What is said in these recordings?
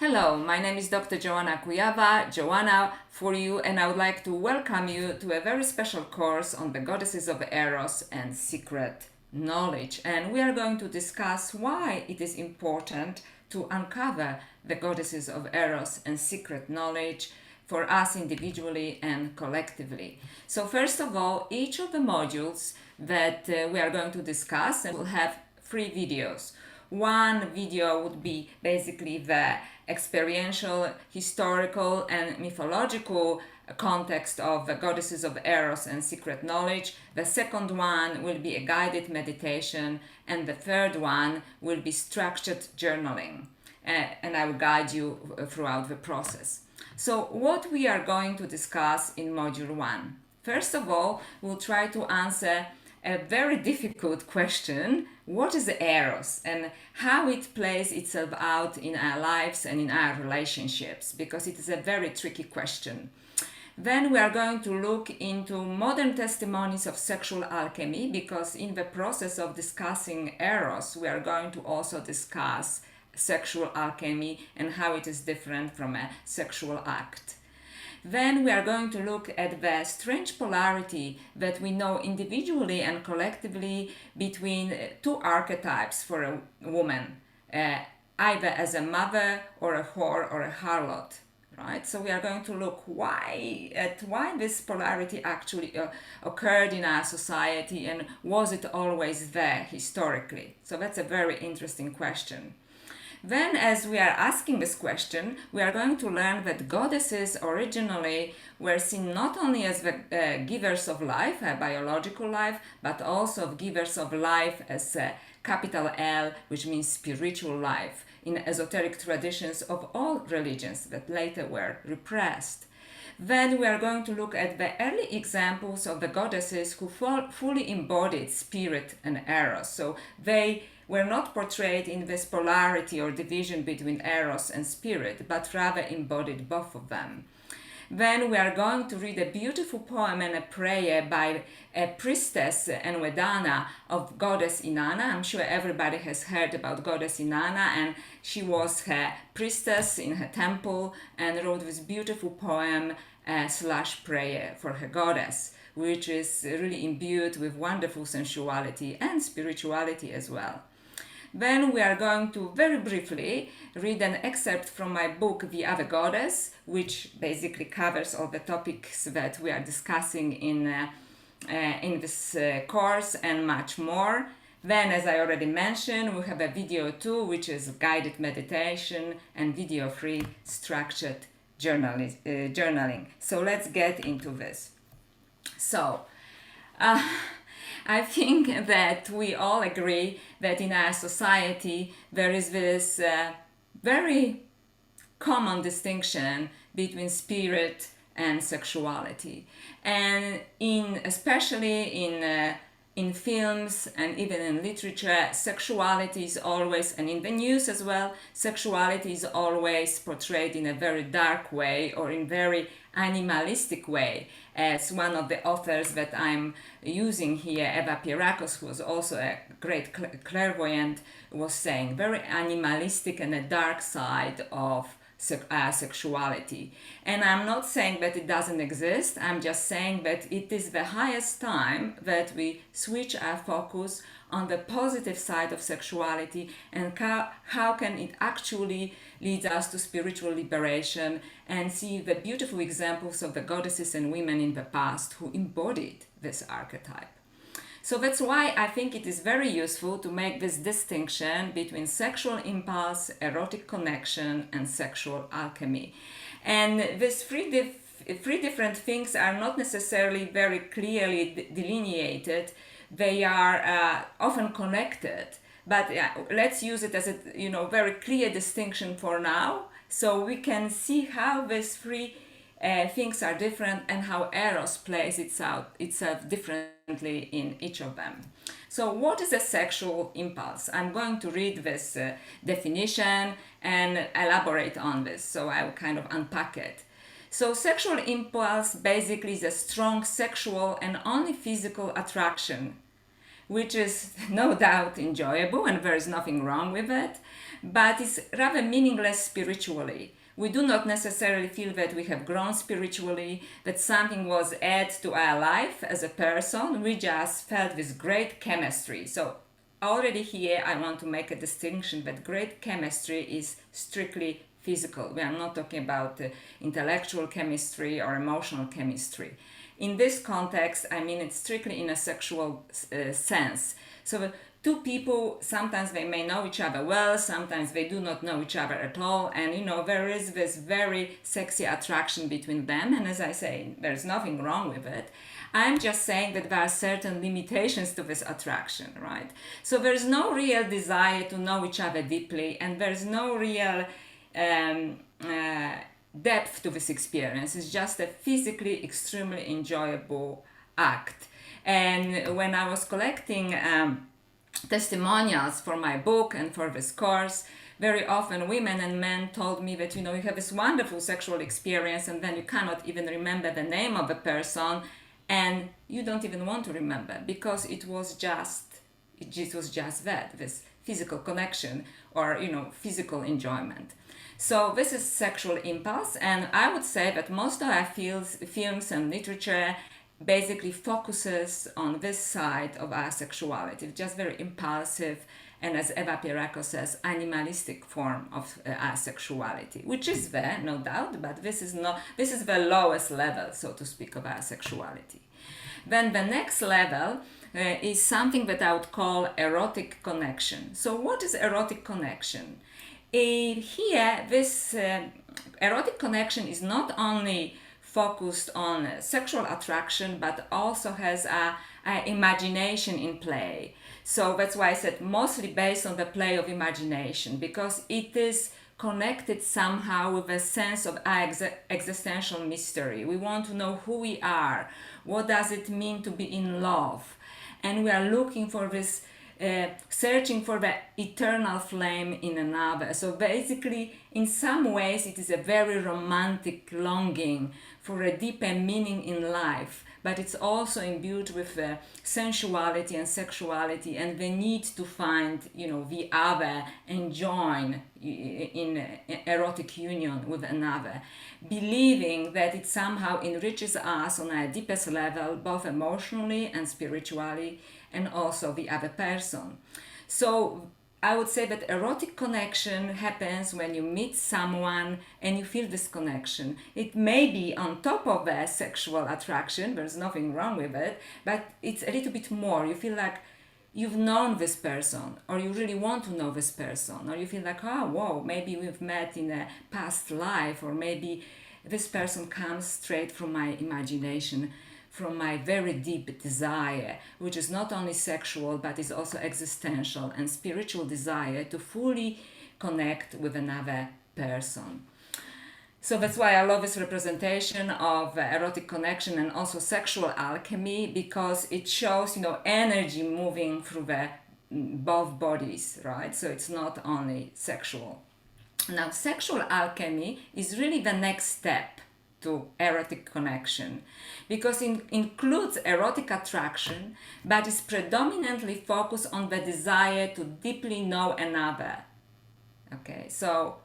Hello, my name is Dr. Joanna Kujawa, Joanna for you, and I would like to welcome you to a very special course on the Goddesses of Eros and secret knowledge. And we are going to discuss why it is important to uncover the Goddesses of Eros and secret knowledge for us individually and collectively. So first of all, each of the modules that we are going to discuss will have 3 videos. One video would be basically the experiential, historical, and mythological context of the Goddesses of Eros and secret knowledge. The second one will be a guided meditation, and the third one will be structured journaling. And I will guide you throughout the process. So what we are going to discuss in Module 1? First of all, we'll try to answer a very difficult question: what is Eros and how it plays itself out in our lives and in our relationships, because it is a very tricky question. Then we are going to look into modern testimonies of sexual alchemy, because in the process of discussing Eros, we are going to also discuss sexual alchemy and how it is different from a sexual act. Then we are going to look at the strange polarity that we know individually and collectively between 2 archetypes for a woman, either as a mother or a whore or a harlot. Right? So we are going to look why this polarity actually occurred in our society, and was it always there historically? So that's a very interesting question. Then, as we are asking this question, we are going to learn that goddesses originally were seen not only as the givers of life, biological life, but also givers of life as capital L, which means spiritual life, in esoteric traditions of all religions that later were repressed. Then we are going to look at the early examples of the goddesses who fully embodied spirit and eros. So they were not portrayed in this polarity or division between eros and spirit, but rather embodied both of them. Then we are going to read a beautiful poem and a prayer by a priestess and Vedana of goddess Inanna. I'm sure everybody has heard about goddess Inanna, and she was her priestess in her temple and wrote this beautiful poem / prayer for her goddess, which is really imbued with wonderful sensuality and spirituality as well. Then we are going to very briefly read an excerpt from my book, The Other Goddess, which basically covers all the topics that we are discussing in this course and much more. Then, as I already mentioned, we have a video 2, which is guided meditation, and video 3, structured journaling. So let's get into this. So, I think that we all agree that in our society there is this very common distinction between spirit and sexuality, and especially in films and even in literature, sexuality is always, and in the news as well, sexuality is always portrayed in a very dark way or in very animalistic way. As one of the authors that I'm using here, Eva Pierrakos, who was also a great clairvoyant, was saying, very animalistic and a dark side of sexuality. And I'm not saying that it doesn't exist, I'm just saying that it is the highest time that we switch our focus on the positive side of sexuality and how can it actually lead us to spiritual liberation, and see the beautiful examples of the goddesses and women in the past who embodied this archetype. So that's why I think it is very useful to make this distinction between sexual impulse, erotic connection, and sexual alchemy. And these three different things are not necessarily very clearly delineated. They are often connected, but let's use it as a very clear distinction for now, so we can see how these 3 things are different and how Eros plays itself differently in each of them. So what is a sexual impulse? I'm going to read this definition and elaborate on this, so I will kind of unpack it. So sexual impulse basically is a strong sexual and only physical attraction, which is no doubt enjoyable and there is nothing wrong with it, but it's rather meaningless spiritually. We do not necessarily feel that we have grown spiritually, that something was added to our life as a person. We just felt this great chemistry. So already here I want to make a distinction that great chemistry is strictly physical. We are not talking about intellectual chemistry or emotional chemistry. In this context, I mean it strictly in a sexual sense. So two people, sometimes they may know each other well, sometimes they do not know each other at all, and there is this very sexy attraction between them, and as I say, there's nothing wrong with it. I'm just saying that there are certain limitations to this attraction, right? So there's no real desire to know each other deeply, and there's no real depth to this experience. It's just a physically extremely enjoyable act. And when I was collecting testimonials for my book and for this course, very often women and men told me that you have this wonderful sexual experience, and then you cannot even remember the name of the person, and you don't even want to remember because it was just that, this physical connection or physical enjoyment. So this is sexual impulse, and I would say that most of our films and literature basically focuses on this side of our sexuality, just very impulsive, and as Eva Pieracco says, animalistic form of our sexuality, which is there, no doubt, but this is the lowest level, so to speak, of our sexuality. Then the next level is something that I would call erotic connection. So what is erotic connection? Here, this erotic connection is not only focused on sexual attraction, but also has a imagination in play. So that's why I said mostly based on the play of imagination, because it is connected somehow with a sense of existential mystery. We want to know who we are, what does it mean to be in love, and we are looking for this searching for the eternal flame in another. So basically, in some ways, it is a very romantic longing for a deeper meaning in life, but it's also imbued with sensuality and sexuality and the need to find, the other and join in erotic union with another, believing that it somehow enriches us on a deepest level, both emotionally and spiritually, and also the other person. So I would say that erotic connection happens when you meet someone and you feel this connection. It may be on top of the sexual attraction, there's nothing wrong with it, but it's a little bit more. You feel like you've known this person, or you really want to know this person, or you feel like, oh, whoa, maybe we've met in a past life, or maybe this person comes straight from my imagination, from my very deep desire, which is not only sexual but is also existential and spiritual desire to fully connect with another person. So that's why I love this representation of erotic connection and also sexual alchemy, because it shows, energy moving through the both bodies, right? So it's not only sexual. Now, sexual alchemy is really the next step to erotic connection, because it includes erotic attraction, but is predominantly focused on the desire to deeply know another. Okay, so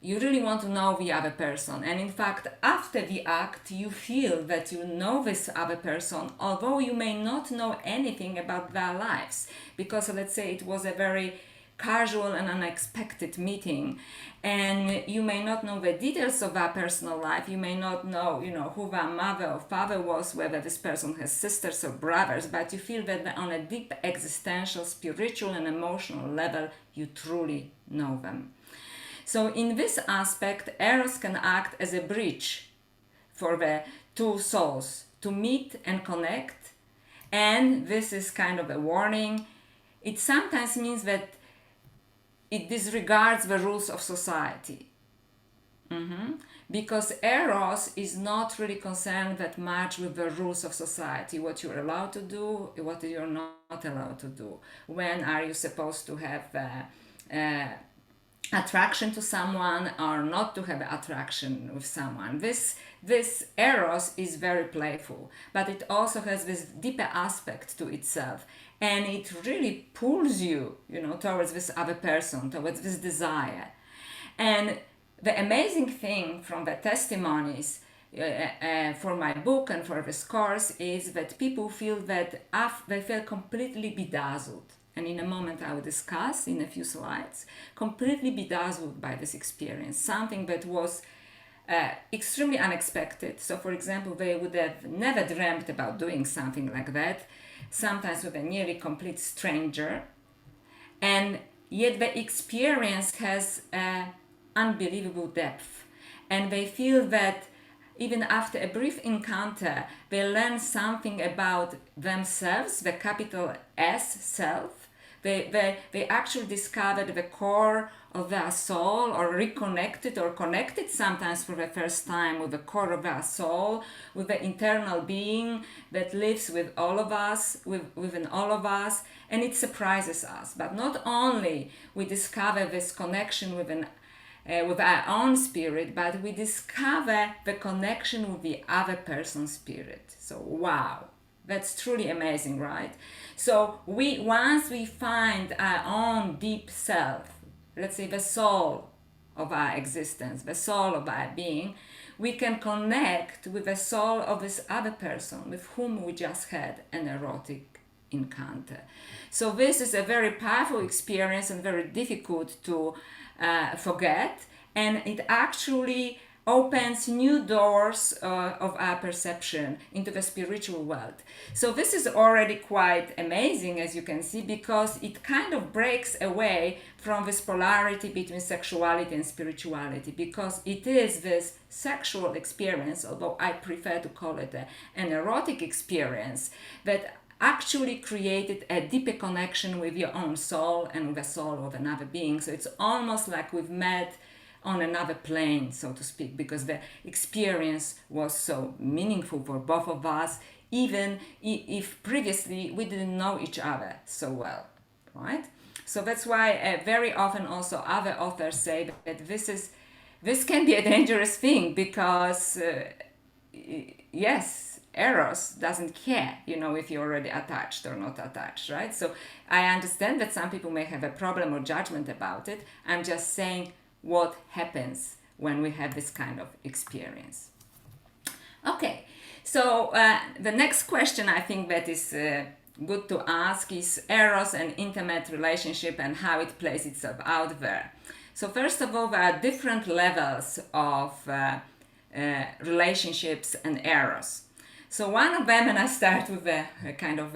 you really want to know the other person, and in fact, after the act, you feel that you know this other person, although you may not know anything about their lives, because let's say it was a very casual and unexpected meeting, and you may not know the details of their personal life. You may not know, who their mother or father was, whether this person has sisters or brothers, but you feel that on a deep existential, spiritual and emotional level, you truly know them. So in this aspect, Eros can act as a bridge for the two souls to meet and connect, and this is kind of a warning. It sometimes means that it disregards the rules of society. Because Eros is not really concerned that much with the rules of society, what you're allowed to do, what you're not allowed to do. When are you supposed to have attraction to someone or not to have attraction with someone. This eros is very playful, but it also has this deeper aspect to itself, and it really pulls you, towards this other person, towards this desire. And the amazing thing from the testimonies for my book and for this course is that people feel that they feel completely bedazzled. And in a moment I will discuss in a few slides, completely bedazzled by this experience, something that was extremely unexpected. So for example, they would have never dreamt about doing something like that, sometimes with a nearly complete stranger, and yet the experience has unbelievable depth, and they feel that even after a brief encounter they learn something about themselves, the capital S, self. They actually discovered the core of their soul, or reconnected or connected sometimes for the first time with the core of their soul, with the internal being that lives with all of us, within all of us, and it surprises us. But not only we discover this connection with our own spirit, but we discover the connection with the other person's spirit. So wow, that's truly amazing, right? So once we find our own deep self, let's say the soul of our existence, the soul of our being, we can connect with the soul of this other person with whom we just had an erotic encounter. So this is a very powerful experience and very difficult to forget, and it actually opens new doors of our perception into the spiritual world. So this is already quite amazing, as you can see, because it kind of breaks away from this polarity between sexuality and spirituality, because it is this sexual experience, although I prefer to call it an erotic experience, that actually created a deeper connection with your own soul and with the soul of another being. So it's almost like we've met on another plane, so to speak, because the experience was so meaningful for both of us, even if previously we didn't know each other so well, right? So that's why very often also other authors say that this can be a dangerous thing, because yes, Eros doesn't care, if you're already attached or not attached, right? So I understand that some people may have a problem or judgment about it. I'm just saying what happens when we have this kind of experience. Okay, so the next question I think that is good to ask is Eros and intimate relationship and how it plays itself out there. So first of all, there are different levels of relationships and Eros. So one of them, and I start with a kind of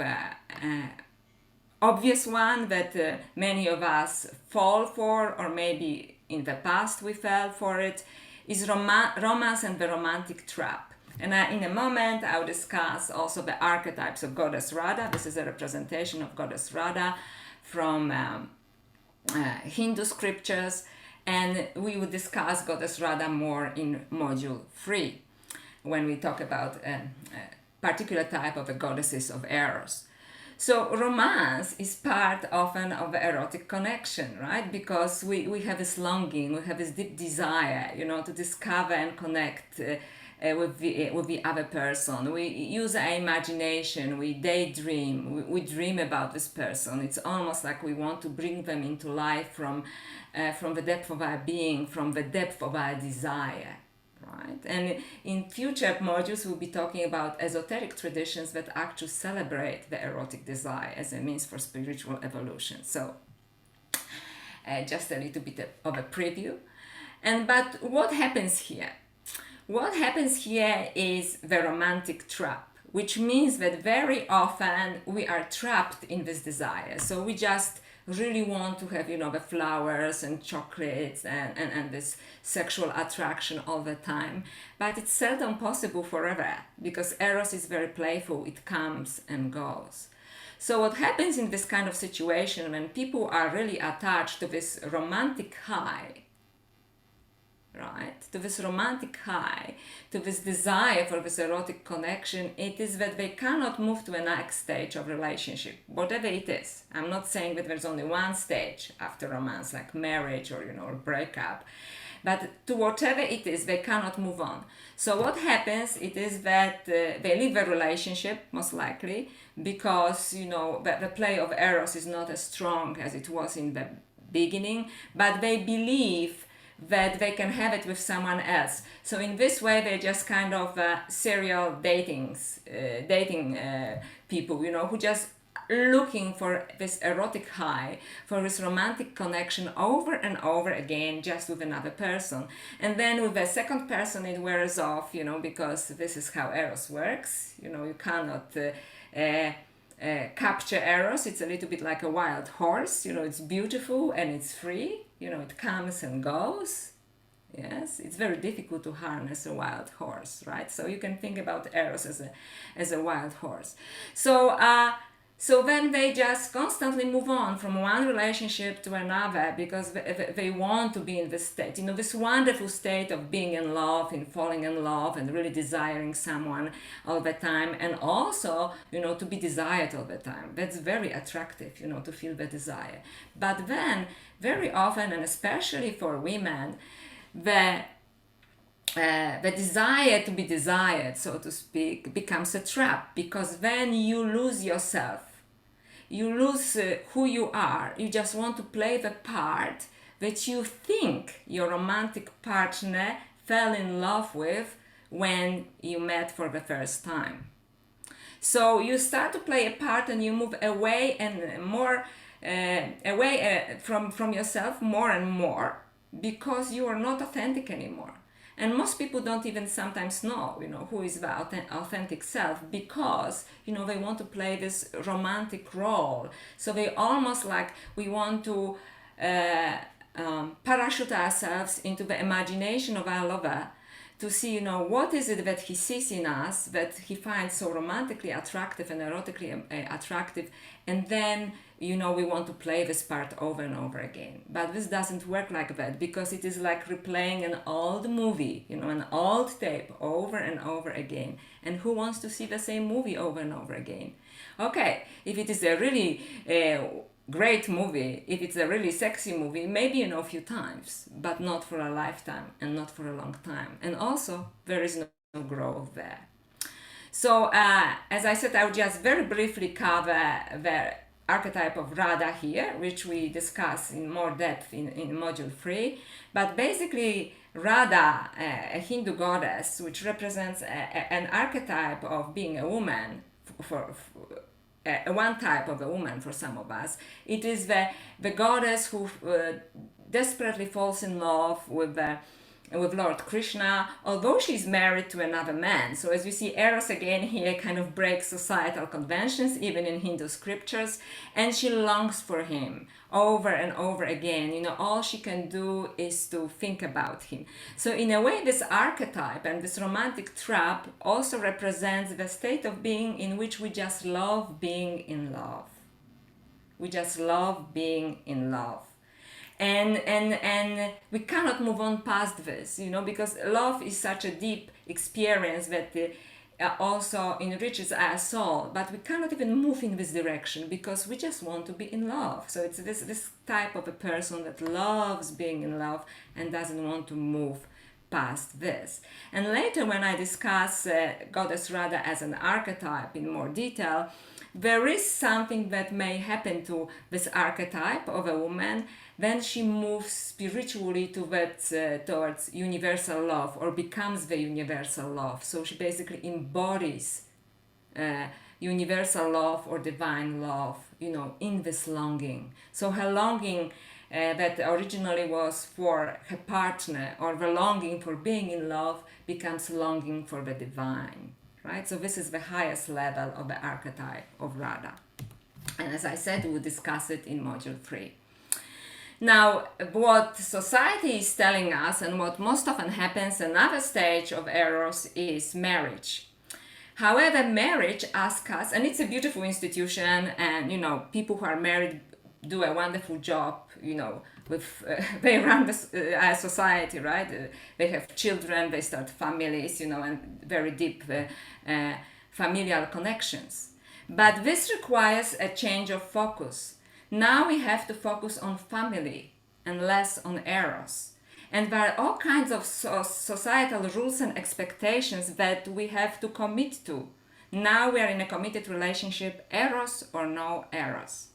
obvious one that many of us fall for, or maybe in the past we fell for it, is romance and the romantic trap. And in a moment I'll discuss also the archetypes of Goddess Radha. This is a representation of Goddess Radha from Hindu scriptures, and we will discuss Goddess Radha more in module 3 when we talk about a particular type of the Goddesses of Eros. So romance is part often of the erotic connection, right? Because we have this longing, we have this deep desire, to discover and connect with the other person. We use our imagination, we daydream, we dream about this person. It's almost like we want to bring them into life from the depth of our being, from the depth of our desire. Right? And in future modules we'll be talking about esoteric traditions that actually celebrate the erotic desire as a means for spiritual evolution. So just a little bit of a preview. But what happens here? What happens here is the romantic trap, which means that very often we are trapped in this desire. So we just really want to have, the flowers and chocolates and this sexual attraction all the time. But it's seldom possible forever, because Eros is very playful, it comes and goes. So what happens in this kind of situation when people are really attached to this romantic high, right, to this romantic high, to this desire for this erotic connection, it is that they cannot move to a next stage of relationship, whatever it is. I'm not saying that there's only one stage after romance, like marriage or, or breakup, but to whatever it is, they cannot move on. So what happens, it is that they leave a relationship, most likely, because, the play of Eros is not as strong as it was in the beginning, but they believe that they can have it with someone else. So in this way, they're just kind of serial dating people, who just looking for this erotic high, for this romantic connection over and over again, just with another person. And then with the second person, it wears off, because this is how Eros works. You cannot capture Eros. It's a little bit like a wild horse. It's beautiful and it's free. It comes and goes. Yes, it's very difficult to harness a wild horse, right? So you can think about Eros as a wild horse. So then they just constantly move on from one relationship to another because they want to be in this state, this wonderful state of being in love, in falling in love and really desiring someone all the time, and also, to be desired all the time. That's very attractive, to feel the desire. But then, very often, and especially for women, the desire to be desired, so to speak, becomes a trap, because then you lose yourself. You lose who you are. You just want to play the part that you think your romantic partner fell in love with when you met for the first time. So you start to play a part and you move away and more from yourself more and more, because you are not authentic anymore. And most people don't even sometimes know, who is the authentic self, because, they want to play this romantic role. So they almost like we want to parachute ourselves into the imagination of our lover to see, what is it that he sees in us that he finds so romantically attractive and erotically attractive, and then, we want to play this part over and over again. But this doesn't work like that, because it is like replaying an old movie, an old tape over and over again. And who wants to see the same movie over and over again? Okay, if it is a really great movie, if it's a really sexy movie, maybe a few times, but not for a lifetime and not for a long time. And also, there is no growth there. So, as I said, I will just very briefly cover the archetype of Radha here, which we discuss in more depth in module 3. But basically, Radha, a Hindu goddess, which represents an archetype of being a woman, for one type of a woman for some of us. It is the goddess who desperately falls in love with Lord Krishna, although she's married to another man. So as you see, Eros again here kind of breaks societal conventions, even in Hindu scriptures, and she longs for him over and over again. All she can do is to think about him. So in a way, this archetype and this romantic trap also represents the state of being in which we just love being in love. We just love being in love. And we cannot move on past this, because love is such a deep experience that also enriches our soul, but we cannot even move in this direction because we just want to be in love. So it's this type of a person that loves being in love and doesn't want to move past this. And later, when I discuss Goddess Radha as an archetype in more detail, there is something that may happen to this archetype of a woman. Then she moves spiritually towards universal love, or becomes the universal love. So she basically embodies universal love or divine love, in this longing. So her longing that originally was for her partner, or the longing for being in love, becomes longing for the divine, right? So this is the highest level of the archetype of Radha. And as I said, we'll discuss it in module 3. Now, what society is telling us, and what most often happens, another stage of Eros, is marriage. However, marriage asks us, and it's a beautiful institution, and people who are married do a wonderful job, with they run this society, right? They have children, they start families, and very deep familial connections. But this requires a change of focus. Now we have to focus on family and less on eros. And there are all kinds of societal rules and expectations that we have to commit to. Now we are in a committed relationship, eros or no eros.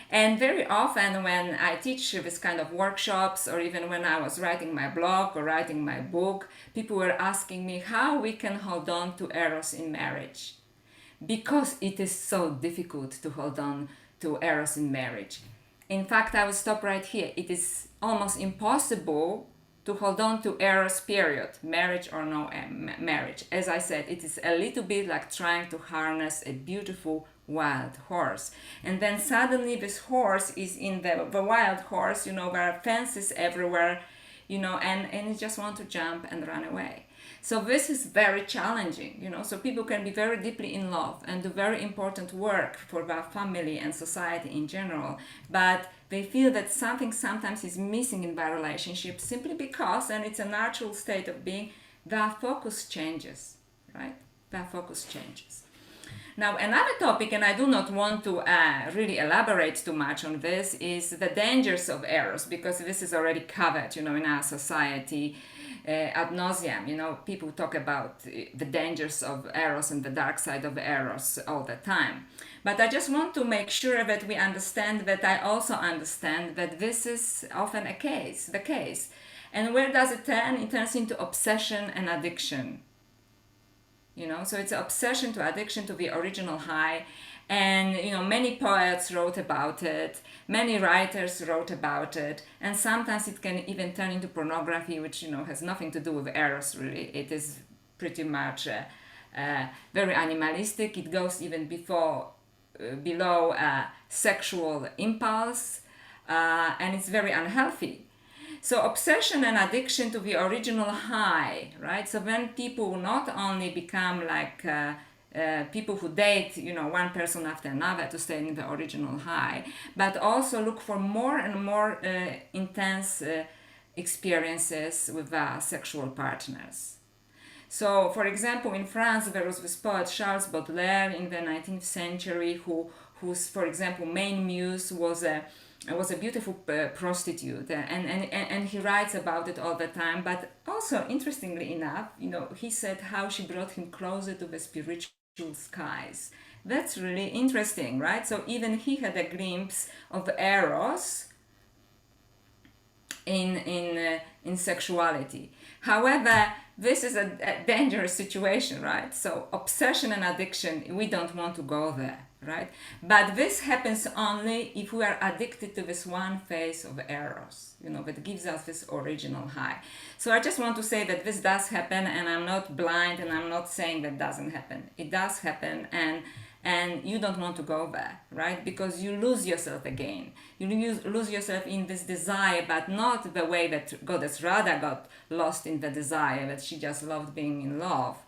And very often when I teach this kind of workshops, or even when I was writing my blog or writing my book, people were asking me how we can hold on to eros in marriage. Because it is so difficult to hold on to eros in marriage. In fact, I will stop right here. It is almost impossible to hold on to eros, period, marriage or no marriage. As I said, it is a little bit like trying to harness a beautiful wild horse. And then suddenly this horse is in the wild horse, there are fences everywhere, and you just want to jump and run away. So this is very challenging, so people can be very deeply in love and do very important work for their family and society in general, but they feel that something sometimes is missing in their relationship simply because, and it's a natural state of being, their focus changes, right? Their focus changes. Now, another topic, and I do not want to really elaborate too much on this, is the dangers of eros, because this is already covered, in our society ad nauseam. People talk about the dangers of eros and the dark side of eros all the time. But I just want to make sure that we understand that I also understand that this is often the case. And where does it turn? It turns into obsession and addiction. So it's obsession to addiction to the original high. And, many poets wrote about it, many writers wrote about it, and sometimes it can even turn into pornography, which, has nothing to do with eros, really. It is pretty much very animalistic. It goes even below sexual impulse, and it's very unhealthy. So obsession and addiction to the original high, right? So when people not only become like people who date, one person after another to stay in the original high, but also look for more and more intense experiences with sexual partners. So, for example, in France, there was this poet Charles Baudelaire in the 19th century whose, for example, main muse was a beautiful prostitute, and he writes about it all the time. But also, interestingly enough, he said how she brought him closer to the spiritual skies. That's really interesting, right? So even he had a glimpse of eros in sexuality. However, this is a dangerous situation, right? So obsession and addiction, we don't want to go there, right? But this happens only if we are addicted to this one phase of eros, that gives us this original high. So I just want to say that this does happen, and I'm not blind, and I'm not saying that doesn't happen. It does happen, and you don't want to go there, right? Because you lose yourself again. You lose yourself in this desire, but not the way that Goddess Radha got lost in the desire, that she just loved being in love.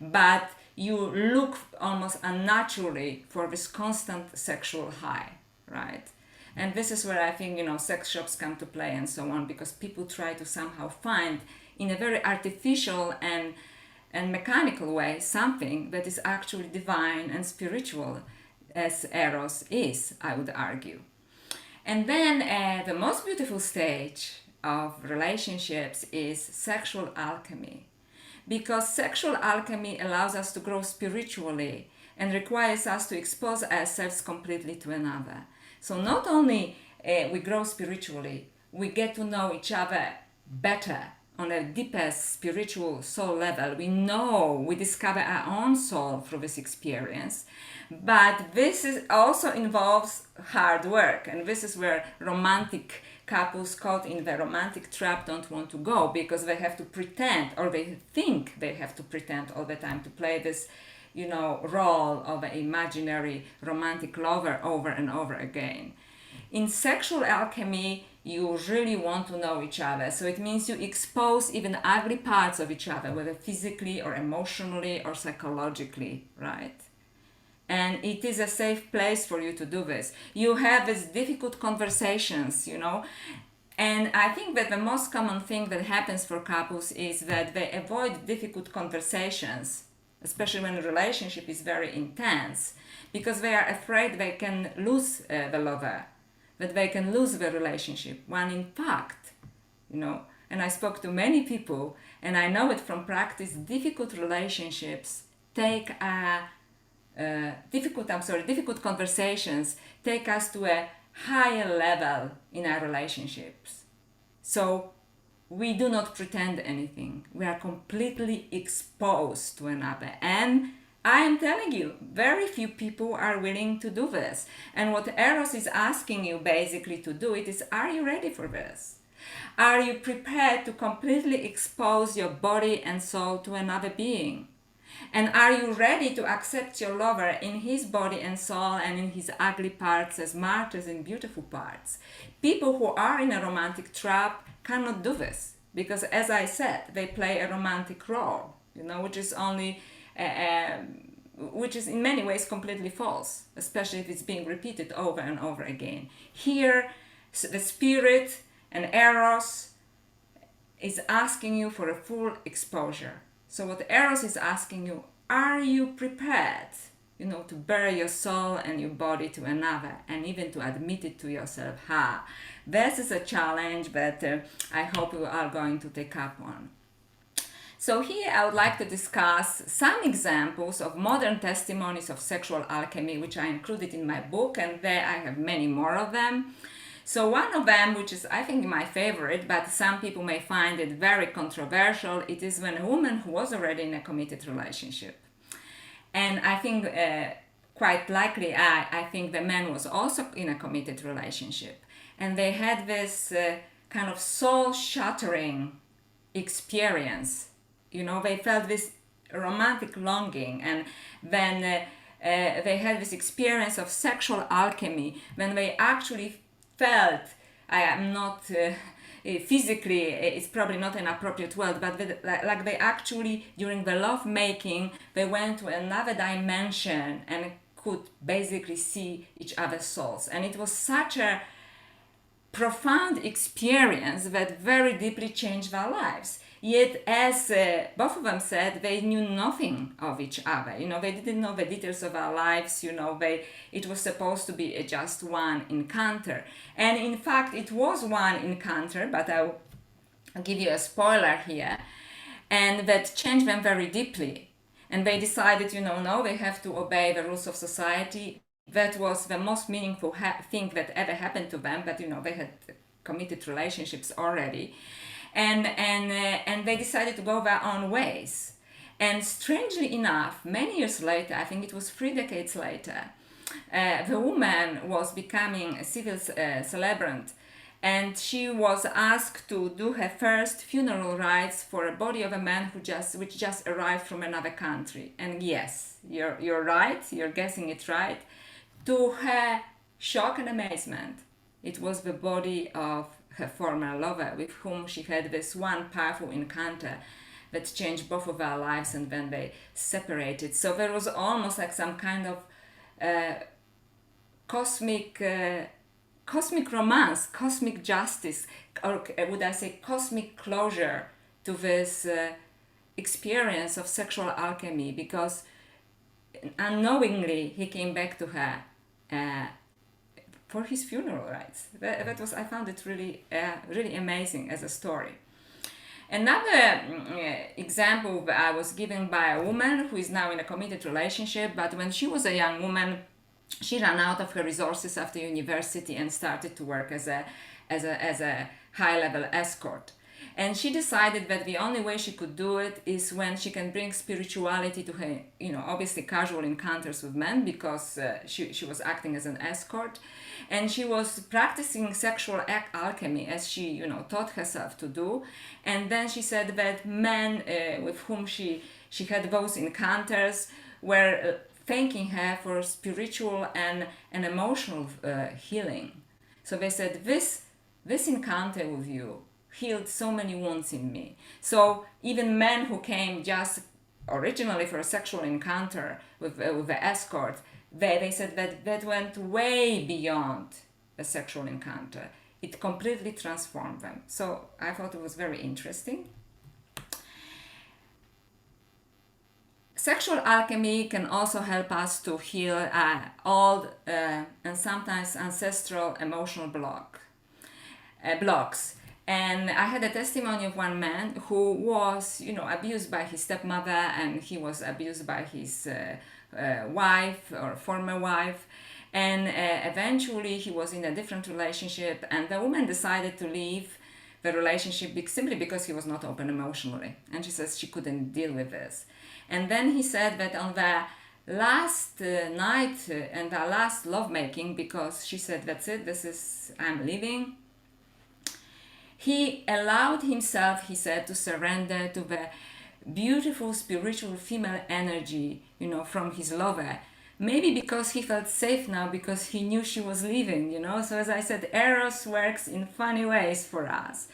But you look almost unnaturally for this constant sexual high, right? And this is where I think, sex shops come to play and so on, because people try to somehow find in a very artificial and mechanical way something that is actually divine and spiritual, as eros is, I would argue. And then the most beautiful stage of relationships is sexual alchemy, because sexual alchemy allows us to grow spiritually and requires us to expose ourselves completely to another. So not only we grow spiritually, we get to know each other better on a deepest spiritual soul level. We discover our own soul through this experience. But this also involves hard work, and this is where romantic couples caught in the romantic trap don't want to go, because they have to pretend, or they think they have to pretend all the time to play this role of an imaginary romantic lover over and over again. In sexual alchemy, you really want to know each other. So it means you expose even ugly parts of each other, whether physically or emotionally or psychologically, right? And it is a safe place for you to do this. You have these difficult conversations, And I think that the most common thing that happens for couples is that they avoid difficult conversations, especially when the relationship is very intense, because they are afraid they can lose the lover, that they can lose the relationship. When in fact, and I spoke to many people, and I know it from practice, difficult relationships take difficult conversations take us to a higher level in our relationships. So we do not pretend anything. We are completely exposed to another. And I am telling you, very few people are willing to do this. And what Eros is asking you basically to do it is, are you ready for this? Are you prepared to completely expose your body and soul to another being? And are you ready to accept your lover in his body and soul and in his ugly parts as much as in beautiful parts? People who are in a romantic trap cannot do this because, as I said, they play a romantic role, which is which is in many ways completely false, especially if it's being repeated over and over again. Here, the spirit and Eros is asking you for a full exposure. So what Eros is asking you, are you prepared, to bare your soul and your body to another, and even to admit it to yourself? This is a challenge that I hope you are going to take up on. So here I would like to discuss some examples of modern testimonies of sexual alchemy, which I included in my book, and there I have many more of them. So one of them, which is I think my favorite, but some people may find it very controversial, it is when a woman who was already in a committed relationship. And I think quite likely, I think the man was also in a committed relationship. And they had this kind of soul-shattering experience. They felt this romantic longing, and then they had this experience of sexual alchemy when they actually felt, I am not physically, it's probably not an appropriate word, but like they actually, during the love making, they went to another dimension and could basically see each other's souls. And it was such a profound experience that very deeply changed their lives. Yet, as both of them said, they knew nothing of each other. They didn't know the details of our lives. It was supposed to be just one encounter. And in fact, it was one encounter, but I'll give you a spoiler here. And that changed them very deeply. And they decided, no, they have to obey the rules of society. That was the most meaningful thing that ever happened to them. But, they had committed relationships already. And they decided to go their own ways. And strangely enough, many years later, I think it was 3 decades later, the woman was becoming a civil celebrant, and she was asked to do her first funeral rites for a body of a man which just arrived from another country. And yes, you're right, you're guessing it right. To her shock and amazement, it was the body of her former lover, with whom she had this one powerful encounter that changed both of our lives, and then they separated. So there was almost like some kind of cosmic romance, cosmic justice, or would I say cosmic closure to this experience of sexual alchemy, because unknowingly he came back to her for his funeral rites. That was, I found it really amazing as a story. Another example I was given by a woman who is now in a committed relationship, but when she was a young woman, she ran out of her resources after university and started to work as a high-level escort. And she decided that the only way she could do it is when she can bring spirituality to her, obviously casual encounters with men, because she was acting as an escort. And she was practicing sexual alchemy as she, taught herself to do. And then she said that men with whom she had those encounters were thanking her for spiritual and emotional healing. So they said, this encounter with you healed so many wounds in me. So even men who came just originally for a sexual encounter with the escort, they said that went way beyond a sexual encounter. it completely transformed them. So I thought it was very interesting. Sexual alchemy can also help us to heal old and sometimes ancestral emotional blocks. And I had a testimony of one man who was, abused by his stepmother, and he was abused by his wife or former wife. And eventually he was in a different relationship, and the woman decided to leave the relationship simply because he was not open emotionally. And she says she couldn't deal with this. And then he said that on the last night and the last lovemaking, because she said, that's it, I'm leaving, he allowed himself, he said, to surrender to the beautiful spiritual female energy, from his lover. Maybe because he felt safe now, because he knew she was leaving, So as I said, Eros works in funny ways for us.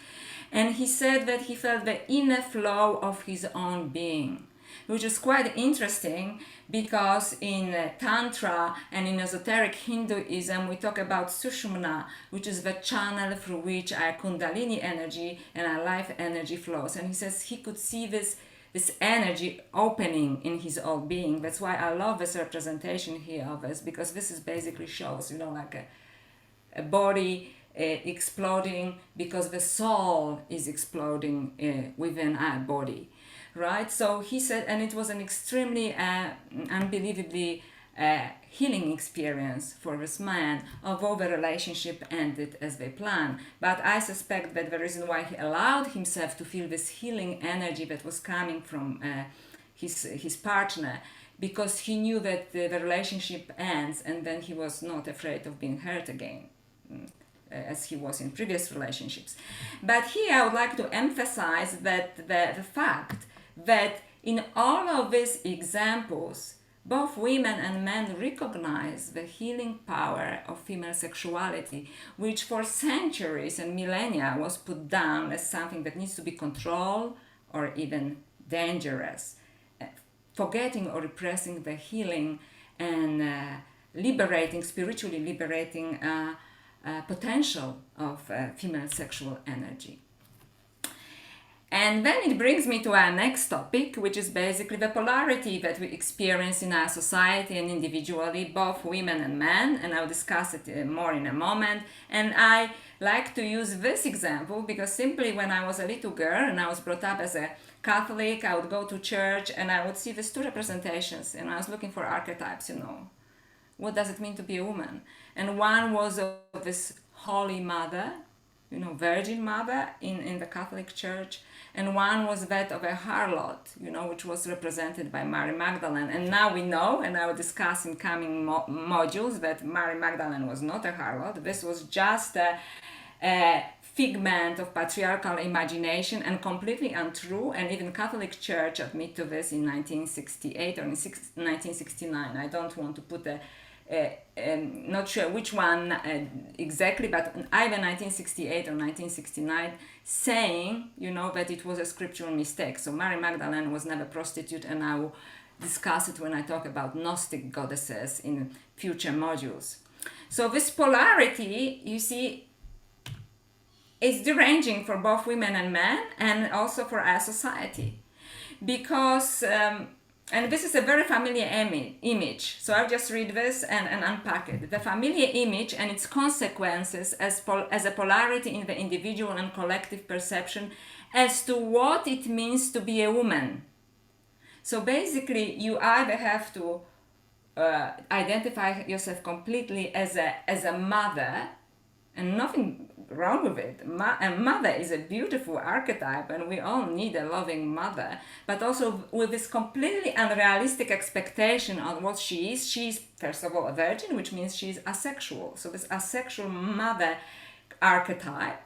And he said that he felt the inner flow of his own being, which is quite interesting because in Tantra and in esoteric Hinduism we talk about Sushumna, which is the channel through which our Kundalini energy and our life energy flows. And he says he could see this energy opening in his own being. That's why I love this representation here of us, because this is basically shows, like a body exploding because the soul is exploding within our body. Right, so he said, and it was an extremely unbelievably healing experience for this man, although the relationship ended as they planned. But I suspect that the reason why he allowed himself to feel this healing energy that was coming from his partner, because he knew that the relationship ends, and then he was not afraid of being hurt again, as he was in previous relationships. But here I would like to emphasize that the fact that in all of these examples, both women and men recognize the healing power of female sexuality, which for centuries and millennia was put down as something that needs to be controlled or even dangerous, forgetting or repressing the healing and spiritually liberating potential of female sexual energy. And then it brings me to our next topic, which is basically the polarity that we experience in our society and individually, both women and men, and I'll discuss it more in a moment. And I like to use this example because simply when I was a little girl and I was brought up as a Catholic, I would go to church and I would see these two representations, and I was looking for archetypes, what does it mean to be a woman? And one was of this Holy Mother, Virgin Mother in the Catholic Church, and one was that of a harlot, which was represented by Mary Magdalene. And now we know, and I will discuss in coming modules, that Mary Magdalene was not a harlot. This was just a figment of patriarchal imagination and completely untrue, and even Catholic Church admit to this in 1968 or in 1969. I don't want to put not sure which one exactly, but either 1968 or 1969, saying, that it was a scriptural mistake. So Mary Magdalene was never a prostitute, and I will discuss it when I talk about Gnostic goddesses in future modules. So this polarity, you see, is deranging for both women and men, and also for our society, because and this is a very familiar image. So I'll just read this and unpack it. The familiar image and its consequences as a polarity in the individual and collective perception as to what it means to be a woman. So basically, you either have to identify yourself completely as a mother, and nothing wrong with it. A mother is a beautiful archetype, and we all need a loving mother, but also with this completely unrealistic expectation on what she is. She's first of all a virgin, which means she's asexual. So this asexual mother archetype,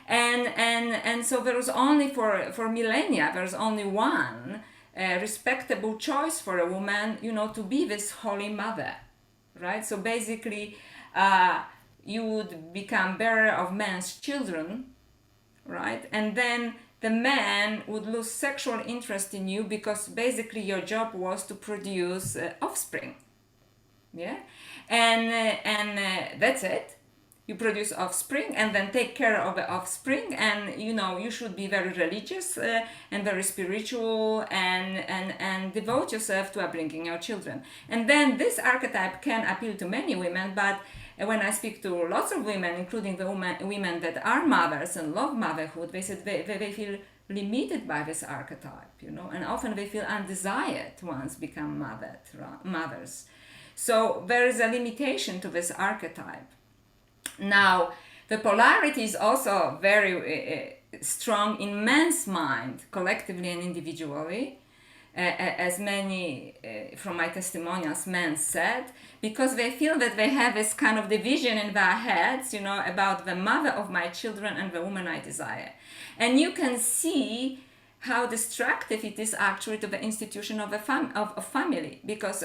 and so there was only for millennia there's only one respectable choice for a woman, to be this holy mother, right? So basically you would become bearer of men's children, right? And then the man would lose sexual interest in you because basically your job was to produce offspring, yeah? And that's it. You produce offspring and then take care of the offspring, and you should be very religious and very spiritual, and devote yourself to bringing your children. And then this archetype can appeal to many women, but when I speak to lots of women, including the women that are mothers and love motherhood, they said they feel limited by this archetype, and often they feel undesired once become mothers. So there is a limitation to this archetype. Now, the polarity is also very strong in men's mind, collectively and individually, as many from my testimonials men said, because they feel that they have this kind of division in their heads, about the mother of my children and the woman I desire. And you can see how destructive it is actually to the institution of a family, because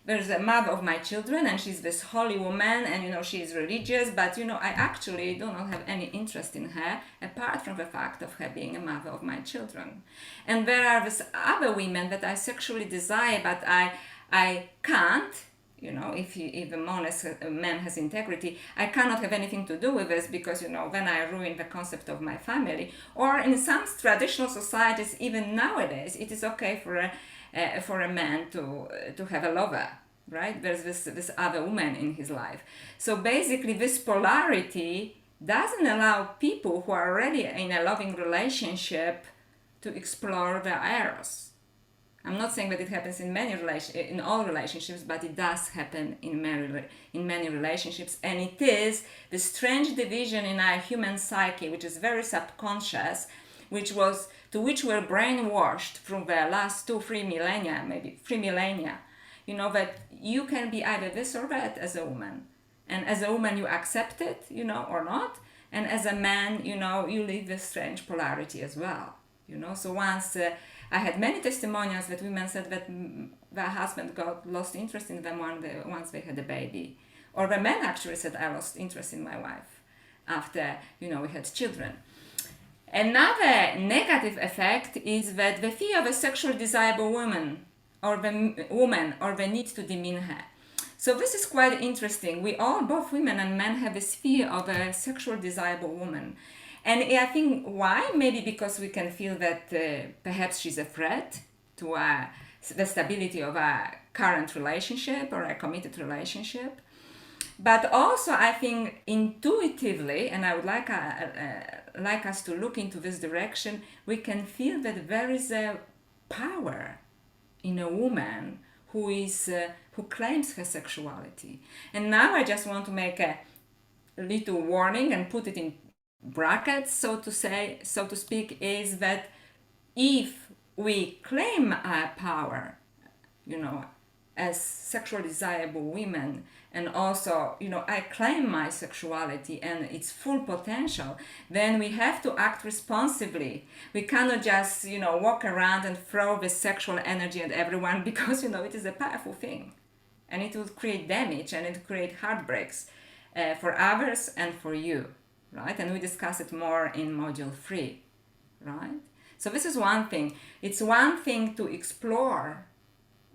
there's a mother of my children and she's this holy woman, and she is religious, but I actually do not have any interest in her apart from the fact of her being a mother of my children. And there are these other women that I sexually desire, but I can't, if the man has integrity, I cannot have anything to do with this, because then I ruin the concept of my family. Or in some traditional societies, even nowadays, it is okay for a man to have a lover, right? There's this other woman in his life. So basically, this polarity doesn't allow people who are already in a loving relationship to explore their eros. I'm not saying that it happens in all relationships, but it does happen in many relationships, and it is the strange division in our human psyche, which is very subconscious, to which we're brainwashed from the last 2-3 millennia, maybe 3 millennia, that you can be either this or that as a woman, and as a woman you accept it, or not, and as a man, you live this strange polarity as well, So once I had many testimonials that women said that their husband lost interest in them once they had a baby, or the men actually said, I lost interest in my wife after we had children. Another negative effect is that the fear of a sexually desirable woman or the need to demean her. So this is quite interesting. We all, both women and men, have this fear of a sexually desirable woman. And I think why? Maybe because we can feel that perhaps she's a threat to the stability of our current relationship or a committed relationship. But also, I think intuitively, and I would like us to look into this direction, we can feel that there is a power in a woman who claims her sexuality. And now I just want to make a little warning and put it in brackets, so to speak, is that if we claim our power, as sexually desirable women, and also, I claim my sexuality and its full potential, then we have to act responsibly. We cannot just, walk around and throw this sexual energy at everyone, because, it is a powerful thing. And it will create damage, and it will create heartbreaks for others and for you, right? And we discuss it more in module 3, right? So this is one thing. It's one thing to explore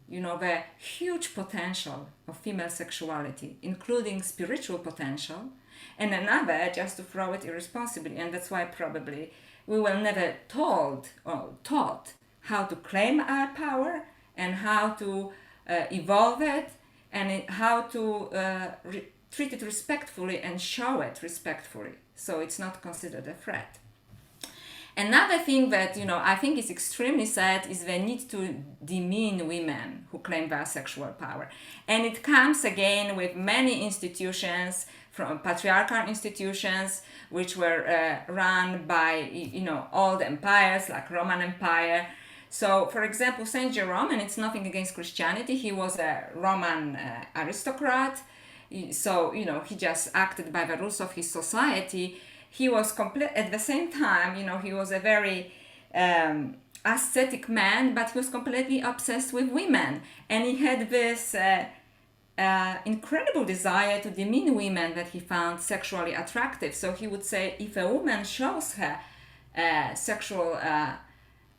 the huge potential of female sexuality, including spiritual potential, and another just to throw it irresponsibly. And that's why probably we were never taught how to claim our power and how to evolve it, and how to treat it respectfully and show it respectfully, so it's not considered a threat. Another thing that, I think is extremely sad is the need to demean women who claim their sexual power. And it comes again with many institutions, from patriarchal institutions, which were run by, old empires like Roman Empire. So, for example, Saint Jerome, and it's nothing against Christianity, he was a Roman aristocrat. So, he just acted by the rules of his society. He was at the same time, he was a very ascetic man, but he was completely obsessed with women. And he had this incredible desire to demean women that he found sexually attractive. So he would say, if a woman shows her sexual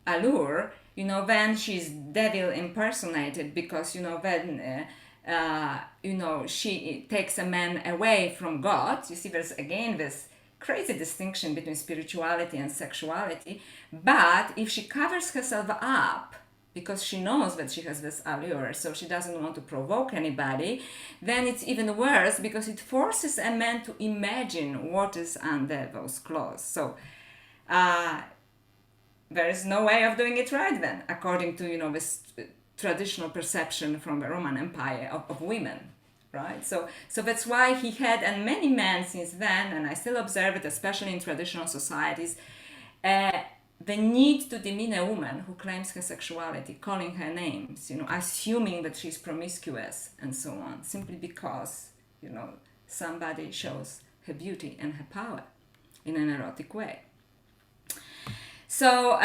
allure, then she's devil impersonated, because, then she takes a man away from God. You see, there's again this crazy distinction between spirituality and sexuality. But if she covers herself up because she knows that she has this allure, so she doesn't want to provoke anybody, then it's even worse because it forces a man to imagine what is under those clothes. So there is no way of doing it right then, according to this traditional perception from the Roman Empire of women, right? So that's why he had, and many men since then, and I still observe it, especially in traditional societies, the need to demean a woman who claims her sexuality, calling her names, assuming that she's promiscuous and so on, simply because, somebody shows her beauty and her power in an erotic way. So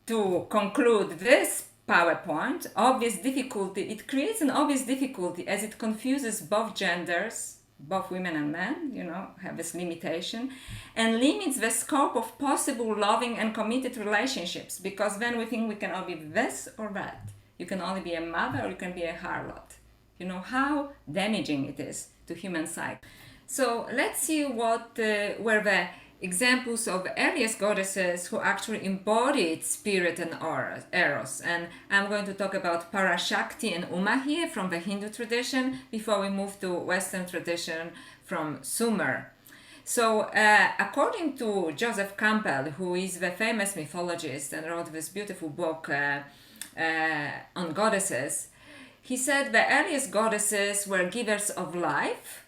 to conclude this PowerPoint, it creates an obvious difficulty as it confuses both genders, both women and men, have this limitation, and limits the scope of possible loving and committed relationships, because then we think we can all be this or that. You can only be a mother or you can be a harlot. How damaging it is to human psyche. So let's see what were the examples of earliest goddesses who actually embodied spirit and eros. And I'm going to talk about Parashakti and Uma here from the Hindu tradition before we move to Western tradition from Sumer. So according to Joseph Campbell, who is the famous mythologist and wrote this beautiful book on goddesses, he said the earliest goddesses were givers of life,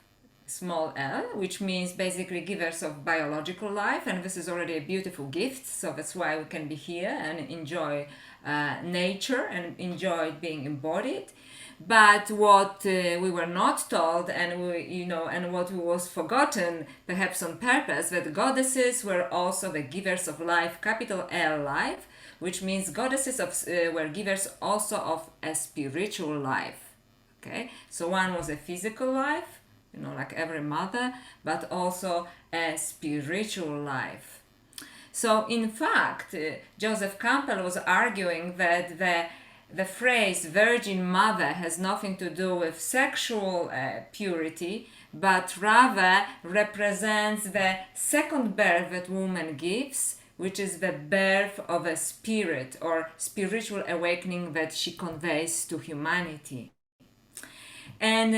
small l, which means basically givers of biological life, and this is already a beautiful gift, so that's why we can be here and enjoy nature and enjoy being embodied. But what we were not told, and what was forgotten, perhaps on purpose, that goddesses were also the givers of life, capital L life, which means goddesses were givers also of a spiritual life. Okay, so one was a physical life, like every mother, but also a spiritual life. So in fact, Joseph Campbell was arguing that the phrase virgin mother has nothing to do with sexual purity, but rather represents the second birth that woman gives, which is the birth of a spirit or spiritual awakening that she conveys to humanity. And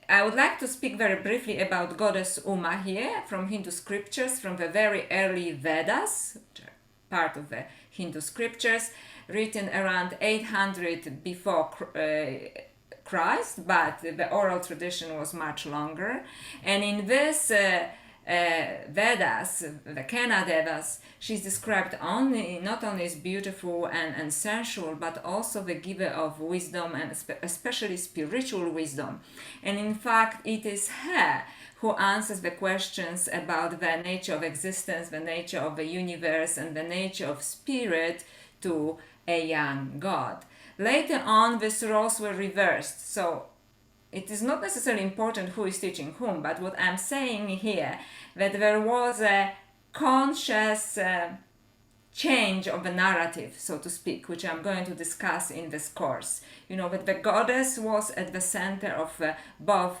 I would like to speak very briefly about goddess Uma here from Hindu scriptures, from the very early Vedas, which are part of the Hindu scriptures, written around 800 before Christ, but the oral tradition was much longer. And in this Vedas, the Kena Devas, she's described not only as beautiful and sensual, but also the giver of wisdom, and especially spiritual wisdom. And in fact, it is her who answers the questions about the nature of existence, the nature of the universe, and the nature of spirit to a young god. Later on, these roles were reversed. So it is not necessarily important who is teaching whom, but what I'm saying here, that there was a conscious change of the narrative, so to speak, which I'm going to discuss in this course. That the goddess was at the center of both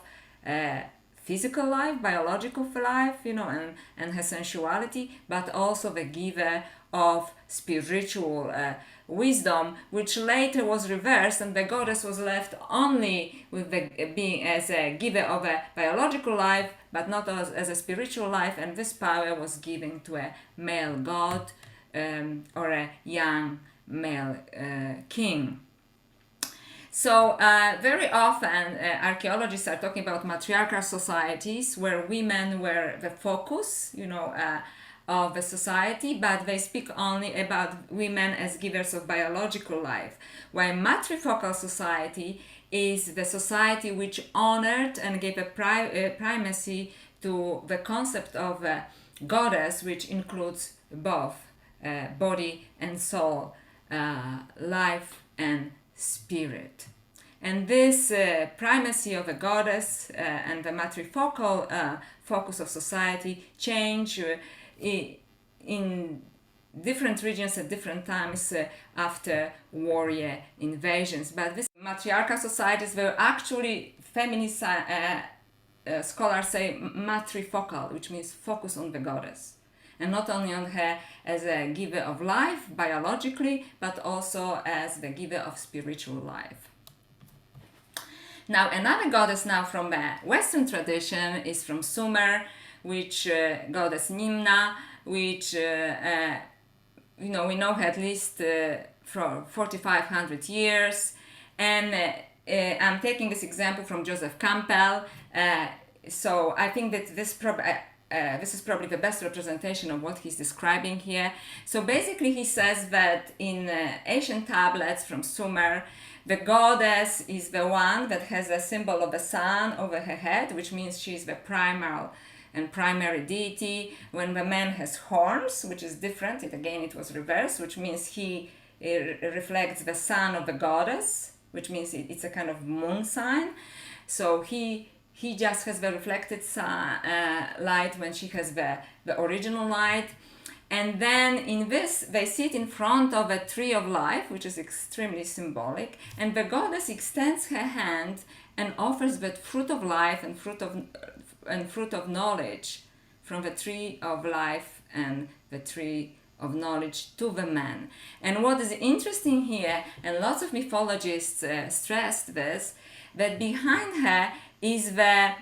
physical life, biological life, and her sensuality, but also the giver of spiritual wisdom, which later was reversed, and the goddess was left only with being as a giver of a biological life, but not as a spiritual life, and this power was given to a male god or a young male king. So very often archaeologists are talking about matriarchal societies where women were the focus, of the society, but they speak only about women as givers of biological life, while matrifocal society is the society which honored and gave a primacy to the concept of a goddess, which includes both body and soul, life and spirit. And this primacy of a goddess and the matrifocal focus of society change in different regions at different times after warrior invasions. But these matriarchal societies were actually, feminist scholars say, matrifocal, which means focus on the goddess. And not only on her as a giver of life biologically, but also as the giver of spiritual life. Now, another goddess now from the Western tradition is from Sumer, which goddess Nimna, which we know her at least for 4,500 years. And I'm taking this example from Joseph Campbell. So I think that this is probably the best representation of what he's describing here. So basically he says that in ancient tablets from Sumer, the goddess is the one that has a symbol of the sun over her head, which means she's the primary deity. When the man has horns, which is different, it was reversed, which means he reflects the sun of the goddess, which means it's a kind of moon sign. So he just has the reflected light when she has the original light. And then in this, they sit in front of a tree of life, which is extremely symbolic, and the goddess extends her hand and offers the fruit of life and fruit of knowledge from the tree of life and the tree of knowledge to the man. And what is interesting here, and lots of mythologists stressed this, that behind her is the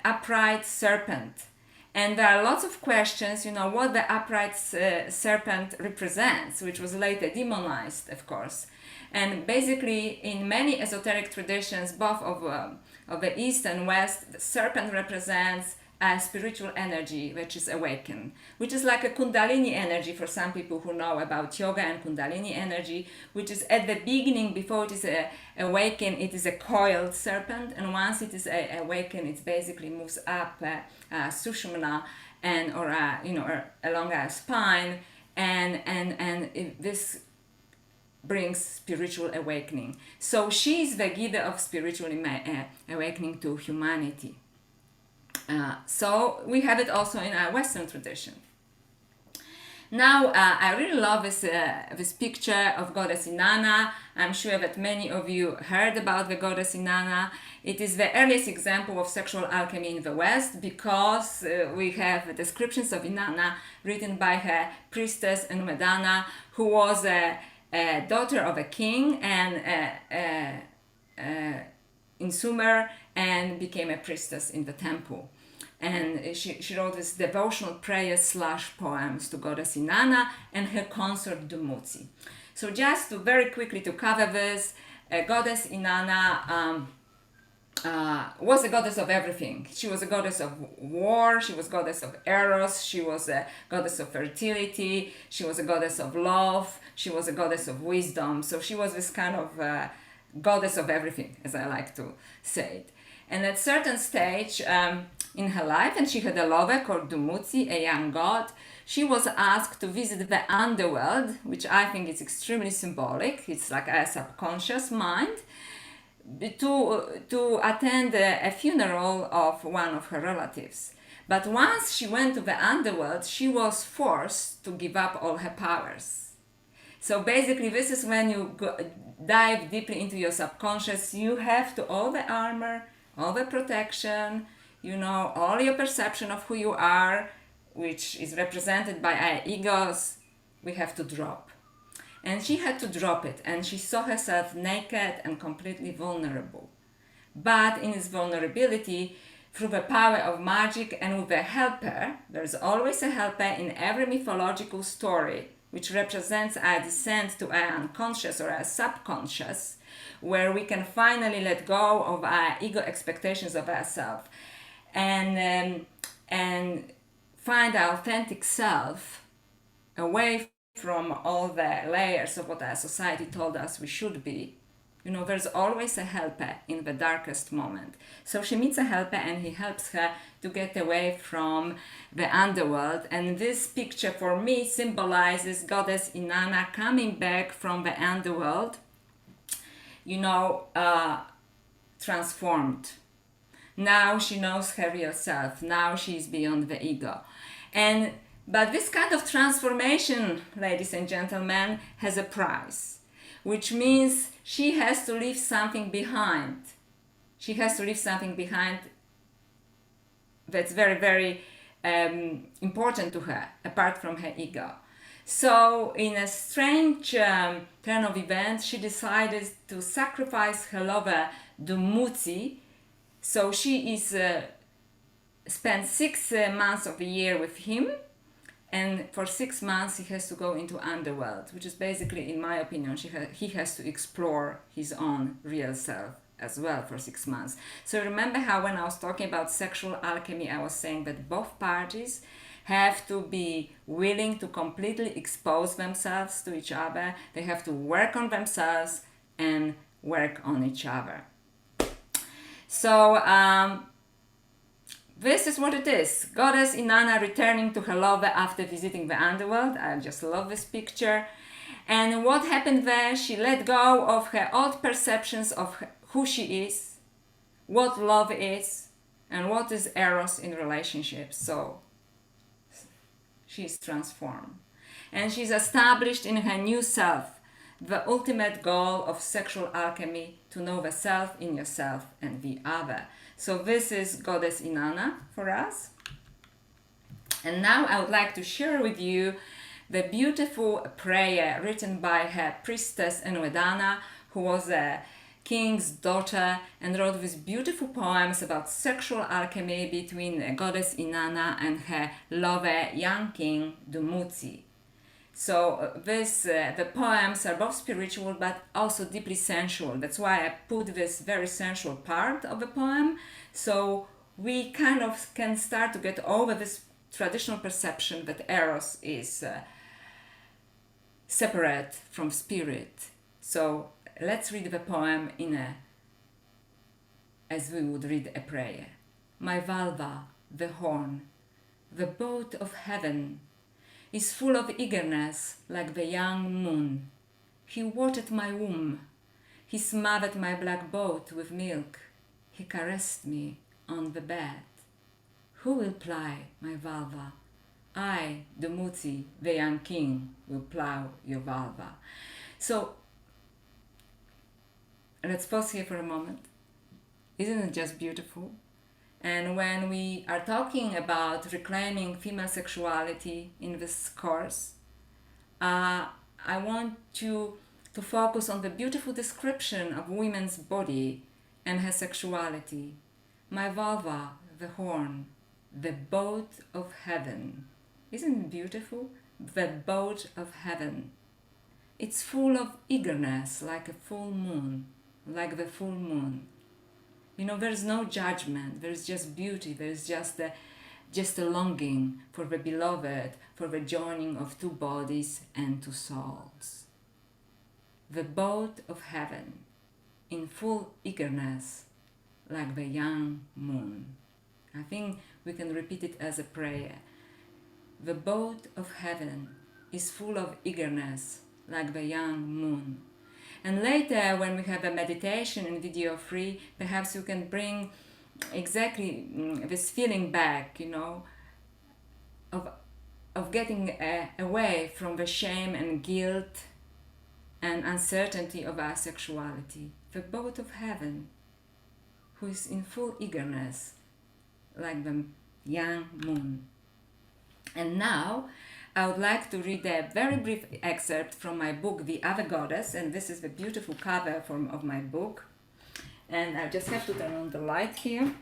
upright serpent. And there are lots of questions, what the upright serpent represents, which was later demonized, of course. And basically, in many esoteric traditions, both of the East and West, the serpent represents a spiritual energy which is awakened, which is like a Kundalini energy for some people who know about yoga and Kundalini energy, which is at the beginning, before it is awakened, it is a coiled serpent, and once it is awakened, it basically moves up Sushumna or along our spine, and this brings spiritual awakening. So she is the giver of spiritual awakening to humanity. So we have it also in our Western tradition. Now, I really love this picture of Goddess Inanna. I'm sure that many of you heard about the Goddess Inanna. It is the earliest example of sexual alchemy in the West, because we have descriptions of Inanna written by her priestess and Medana, who was a daughter of a king and in Sumer, and became a priestess in the temple. And she wrote this devotional prayers / poems to Goddess Inanna and her consort Dumuzi. So just to very quickly to cover this, Goddess Inanna was a goddess of everything. She was a goddess of war, she was goddess of Eros, she was a goddess of fertility, she was a goddess of love, she was a goddess of wisdom. So she was this kind of goddess of everything, as I like to say it. And at a certain stage in her life, and she had a lover called Dumuzi, a young god, she was asked to visit the underworld, which I think is extremely symbolic. It's like a subconscious mind, to attend a funeral of one of her relatives. But once she went to the underworld, she was forced to give up all her powers. So basically, this is when you dive deeply into your subconscious. You have to, all the armor, all the protection, all your perception of who you are, which is represented by our egos, we have to drop. And she had to drop it, and she saw herself naked and completely vulnerable. But in this vulnerability, through the power of magic and with a helper, there's always a helper in every mythological story, which represents our descent to our unconscious or our subconscious, where we can finally let go of our ego expectations of ourselves and find our authentic self away from all the layers of what our society told us we should be. There's always a helper in the darkest moment. So she meets a helper and he helps her to get away from the underworld. And this picture for me symbolizes Goddess Inanna coming back from the underworld, transformed. Now she knows her real self. Now she's beyond the ego. And But this kind of transformation, ladies and gentlemen, has a price, which means she has to leave something behind. She has to leave something behind that's very, very important to her, apart from her ego. So, in a strange turn of events, she decided to sacrifice her lover, Dumuzi. So she is spent 6 months of the year with him, and for 6 months he has to go into underworld, which is basically, in my opinion, he has to explore his own real self as well for 6 months. So remember how when I was talking about sexual alchemy, I was saying that both parties have to be willing to completely expose themselves to each other. They have to work on themselves and work on each other. So this is what it is. Goddess Inanna returning to her lover after visiting the underworld. I just love this picture. And what happened there? She let go of her old perceptions of who she is, what love is, and what is Eros in relationships. So she's transformed. And she's established in her new self the ultimate goal of sexual alchemy, to know the self in yourself and the other. So this is Goddess Inanna for us. And now I would like to share with you the beautiful prayer written by her priestess Inanna, who was a king's daughter, and wrote these beautiful poems about sexual alchemy between Goddess Inanna and her lover, young king Dumuzi. So the poems are both spiritual but also deeply sensual. That's why I put this very sensual part of the poem, so we kind of can start to get over this traditional perception that Eros is separate from spirit. So let's read the poem as we would read a prayer. My vulva, the horn, the boat of heaven, is full of eagerness like the young moon. He watered my womb. He smothered my black boat with milk. He caressed me on the bed. Who will ply my vulva? I, Dumuzi, the young king, will plow your vulva. So let's pause here for a moment. Isn't it just beautiful? And when we are talking about reclaiming female sexuality in this course, I want you to focus on the beautiful description of women's body and her sexuality. My vulva, the horn, the boat of heaven. Isn't it beautiful? The boat of heaven. It's full of eagerness like a full moon, like the full moon. You know, there's no judgment, there's just beauty, there's just a longing for the beloved, for the joining of two bodies and two souls. The boat of heaven, in full eagerness, like the young moon. I think we can repeat it as a prayer. The boat of heaven is full of eagerness, like the young moon. And later, when we have a meditation in video free, perhaps you can bring exactly this feeling back, you know, of getting away from the shame and guilt and uncertainty of our sexuality. The boat of heaven, who is in full eagerness, like the young moon. And now, I would like to read a very brief excerpt from my book, The Other Goddess, and this is the beautiful cover of my book. And I just have to turn on the light here,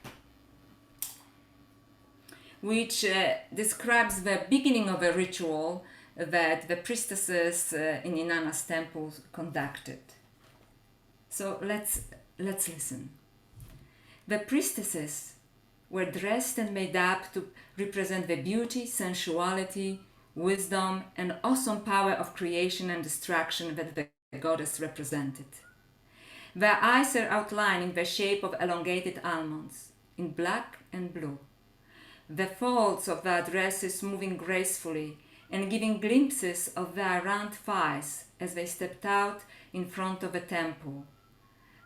which describes the beginning of a ritual that the priestesses in Inanna's temple conducted. So let's listen. The priestesses were dressed and made up to represent the beauty, sensuality, wisdom, and awesome power of creation and destruction that the goddess represented. Their eyes are outlined in the shape of elongated almonds, in black and blue. The folds of their dresses moving gracefully and giving glimpses of their round thighs as they stepped out in front of the temple.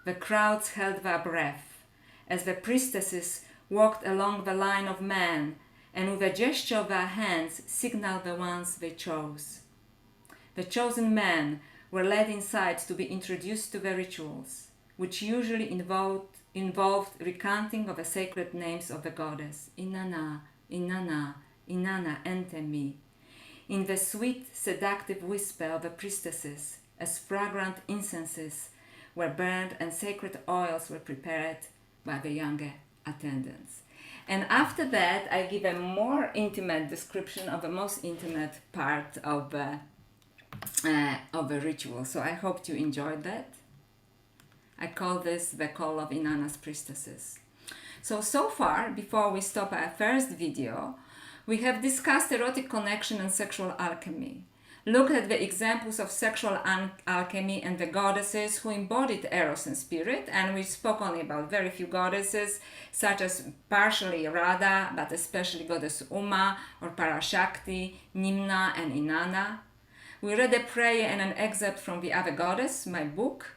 The crowds held their breath as the priestesses walked along the line of men and with a gesture of our hands signal the ones they chose. The chosen men were led inside to be introduced to the rituals, which usually involved recounting of the sacred names of the goddess, Inanna, Inanna, Inanna, enter me, in the sweet, seductive whisper of the priestesses, as fragrant incenses were burned and sacred oils were prepared by the younger attendants. And after that, I give a more intimate description of the most intimate part of the ritual. So I hope you enjoyed that. I call this the call of Inanna's priestesses. So far, before we stop our first video, we have discussed erotic connection and sexual alchemy. Looked at the examples of sexual alchemy and the goddesses who embodied Eros and spirit, and we spoke only about very few goddesses, such as partially Radha, but especially goddess Uma or Parashakti, Nimna and Inanna. We read a prayer and an excerpt from The Other Goddess, my book.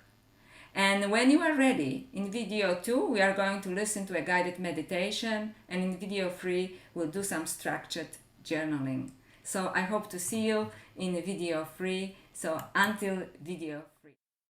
And when you are ready, in video 2, we are going to listen to a guided meditation, and in video 3, we'll do some structured journaling. So I hope to see you in video 3. So until video